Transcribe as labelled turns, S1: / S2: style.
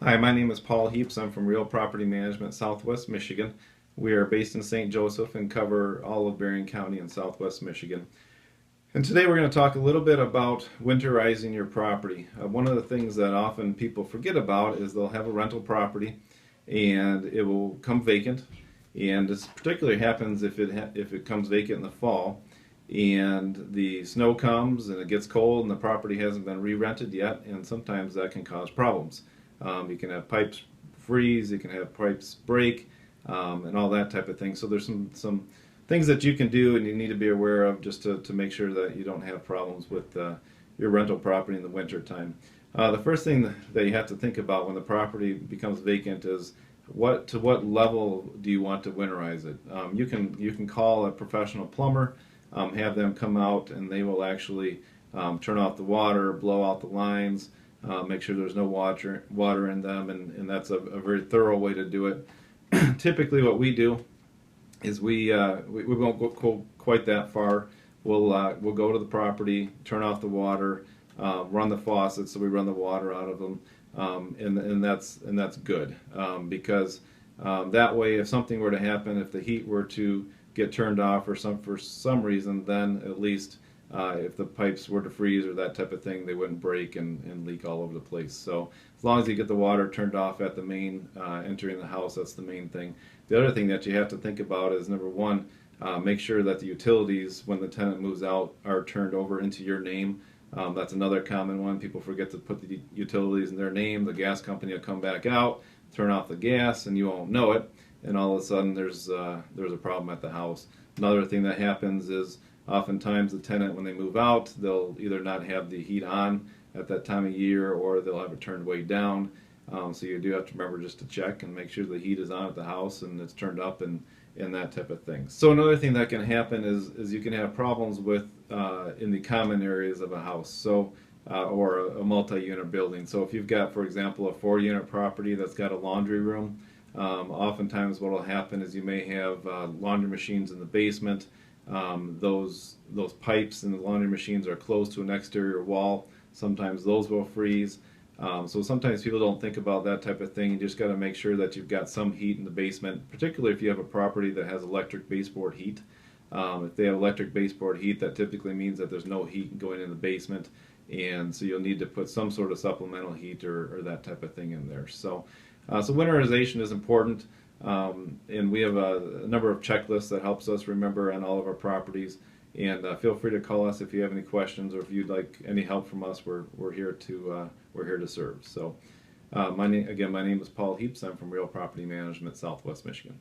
S1: Hi, my name is Paul Heaps. I'm from Real Property Management, Southwest Michigan. We are based in St. Joseph and cover all of Berrien County in Southwest Michigan. And today we're going to talk a little bit about winterizing your property. One of the things that often people forget about is they'll have a rental property and it will come vacant. And this particularly happens if it comes vacant in the fall and the snow comes and it gets cold and the property hasn't been re-rented yet, and sometimes that can cause problems. You can have pipes freeze, you can have pipes break, and all that type of thing. So there's some things that you can do and you need to be aware of just to make sure that you don't have problems with your rental property in the winter time. The first thing that you have to think about when the property becomes vacant is to what level do you want to winterize it. You can call a professional plumber, have them come out, and they will actually turn off the water, blow out the lines, make sure there's no water in them, and that's a very thorough way to do it. Typically what we do is we won't go quite that far. We'll go to the property, turn off the water, run the faucets, so we run the water out of them, and that's good, because that way if something were to happen, if the heat were to get turned off for some reason, then at least if the pipes were to freeze or that type of thing, they wouldn't break and leak all over the place. So as long as you get the water turned off at the main entering the house, that's the main thing. The other thing that you have to think about is, number one, make sure that the utilities, when the tenant moves out, are turned over into your name. That's another common one. People forget to put the utilities in their name. The gas company will come back out, turn off the gas, and you won't know it. And all of a sudden there's a problem at the house. Another thing that happens is oftentimes the tenant, when they move out, they'll either not have the heat on at that time of year, or they'll have it turned way down. So you do have to remember just to check and make sure the heat is on at the house and it's turned up and that type of thing. So another thing that can happen is you can have problems with in the common areas of a house, so or a multi-unit building. So if you've got, for example, a 4-unit property that's got a laundry room, oftentimes what will happen is you may have laundry machines in the basement. Those pipes in the laundry machines are close to an exterior wall. Sometimes those will freeze. So sometimes people don't think about that type of thing. You just got to make sure that you've got some heat in the basement, particularly if you have a property that has electric baseboard heat. If they have electric baseboard heat, that typically means that there's no heat going in the basement, and so you'll need to put some sort of supplemental heat or that type of thing in there. So winterization is important, and we have a number of checklists that helps us remember on all of our properties. And feel free to call us if you have any questions, or if you'd like any help from us. We're here to serve. So my name is Paul Heaps. I'm from Real Property Management, Southwest Michigan.